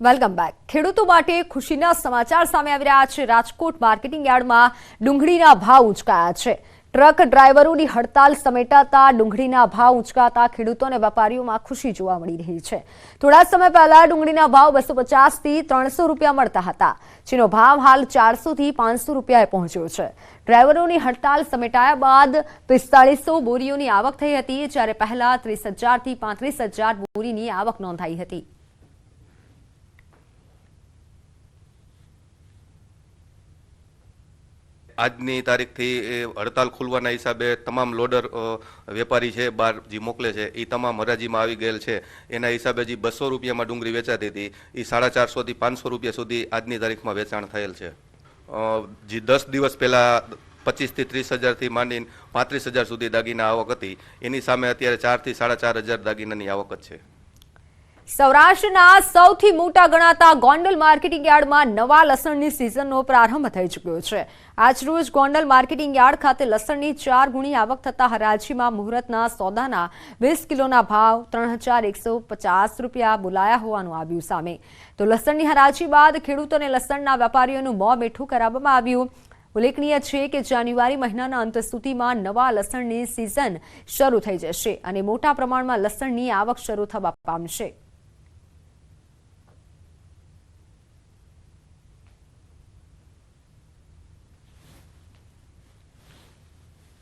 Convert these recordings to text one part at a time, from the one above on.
Welcome back. ખેડૂતો માટે ખુશીના સમાચાર સામે આવી રહ્યા છે। રાજકોટ માર્કેટિંગ યાર્ડમાં ડુંગળીના ભાવ ઉંચકાયા છે। ટ્રક ડ્રાઈવરોની હડતાલ સમેટાતા ડુંગળીના ભાવ ઉંચકાતા ખેડૂતો અને વેપારીઓમાં ખુશી જોવા મળી રહી છે। થોડા સમય પહેલા ડુંગળીના ભાવ 250 થી 300 રૂપિયા મળતા હતા, જેનો ભાવ હાલ 400 થી 500 રૂપિયાએ પહોંચ્યો છે। ડ્રાઈવરોની હડતાલ સમેટાયા બાદ 4500 બોરીઓની આવક થઈ હતી, જ્યારે પહેલા 30,000 થી 35,000 બોરીની આવક નોંધાઈ હતી। આજની તારીખથી હડતાલ ખુલવાના હિસાબે તમામ લોડર વેપારી છે બહાર જે મોકલે છે એ તમામ હરાજીમાં આવી ગયેલ છે। એના હિસાબે જે 200 રૂપિયામાં ડુંગળી વેચાતી હતી એ 450 થી 500 રૂપિયા સુધી આજની તારીખમાં વેચાણ થયેલ છે। જે 10 દિવસ પહેલાં 25 થી 30,000 થી માંડીને 35,000 સુધી દાગીના આવક હતી, એની સામે અત્યારે 4 થી 4,500 દાગીનાની આવક જ છે। સૌરાષ્ટ્રના સૌથી મોટા ગણાતા ગોંડલ માર્કેટિંગ યાર્ડમાં નવા લસણની સિઝનનો પ્રારંભ થઈ ચૂક્યો છે। આજરોજ ગોંડલ માર્કેટિંગ યાર્ડ ખાતે લસણની 4 ગુણી આવક થતા હરાજીમાં મુહૂર્તના સોદાના 20 કિલોના ભાવ 3,150 રૂપિયા બોલાયા હોવાનું આવ્યું સામે। તો લસણની હરાજી બાદ ખેડૂતોને લસણના વેપારીઓનું મોં મીઠું કરાવવામાં આવ્યું। ઉલ્લેખનીય છે કે જાન્યુઆરી મહિનાના અંત સુધીમાં નવા લસણની સિઝન શરૂ થઈ જશે અને મોટા પ્રમાણમાં લસણની આવક શરૂ થવા પામશે।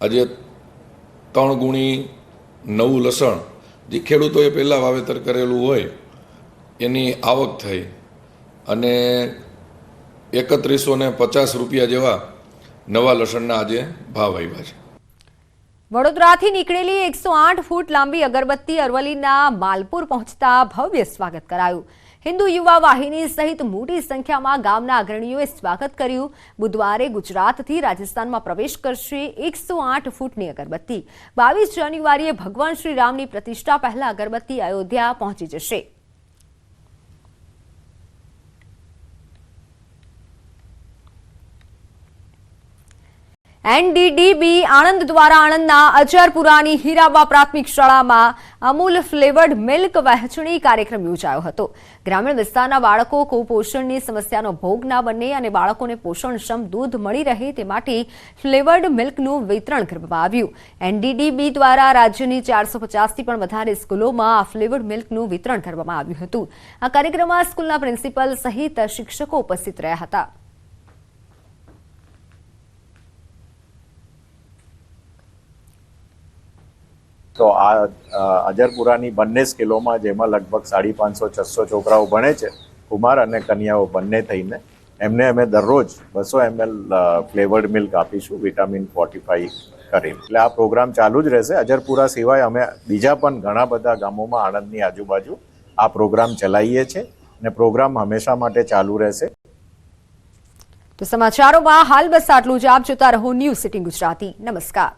આજે 3 ગુણી નવું લસણ જે ખેડૂતોએ પહેલાં વાવેતર કરેલું હોય એની આવક થઈ અને 3150 રૂપિયા જેવા નવા લસણના આજે ભાવ આવ્યા છે। વડોદરાથી નીકળેલી 108 ફૂટ લાંબી અગરબત્તી અરવલ્લીના માલપુર પહોંચતા ભવ્ય સ્વાગત કરાયું। હિન્દુ યુવા વાહિની સહિત મોટી સંખ્યામાં ગામના અગ્રણીઓએ સ્વાગત કર્યું। બુધવારે ગુજરાતથી રાજસ્થાનમાં પ્રવેશ કરશે 108 ફૂટની અગરબત્તી। 22 જાન્યુઆરીએ ભગવાન શ્રી રામની પ્રતિષ્ઠા પહેલા અગરબત્તી અયોધ્યા પહોંચી જશે। એનડીડીબી આણંદ દ્વારા આણંદના અજરપુરાની હીરાબા પ્રાથમિક શાળામાં અમૂલ ફ્લેવર્ડ મિલ્ક વહેંચણી કાર્યક્રમ યોજાયો હતો। ગ્રામીણ વિસ્તારના બાળકો કુપોષણની સમસ્યાનો ભોગ ના બને અને બાળકોને પોષણક્ષમ દૂધ મળી રહે તે માટે ફ્લેવર્ડ મિલ્કનું વિતરણ કરવામાં આવ્યું। એનડીડીબી દ્વારા રાજ્યની 450થી પણ વધારે સ્કૂલોમાં આ ફ્લેવર્ડ મિલ્કનું વિતરણ કરવામાં આવ્યું હતું। આ કાર્યક્રમમાં સ્કૂલના પ્રિન્સિપલ સહિત શિક્ષકો ઉપસ્થિત રહ્યા હતા। તો આ અજરપુરાની બંને સ્કૂલોમાં જેમાં લગભગ 550-600 છોકરાઓ ભણે છે, કુમાર અને કન્યાઓ બંને થઈને એમને અમે દરરોજ 200 ml ફ્લેવર્ડ મિલ્ક આપીશું વિટામિન 45 કરીને। એટલે આ પ્રોગ્રામ ચાલુ જ રહેશે। અજરપુરા સિવાય અમે બીજા પણ ઘણા બધા ગામોમાં આણંદની આજુબાજુ આ પ્રોગ્રામ ચલાવીએ છીએ અને પ્રોગ્રામ હંમેશા માટે ચાલુ રહેશે। તો સમાચારોમાં હાલ બસ આટલું જ। આપ જોતા રહો ન્યૂઝ સિટી ગુજરાતી। નમસ્કાર।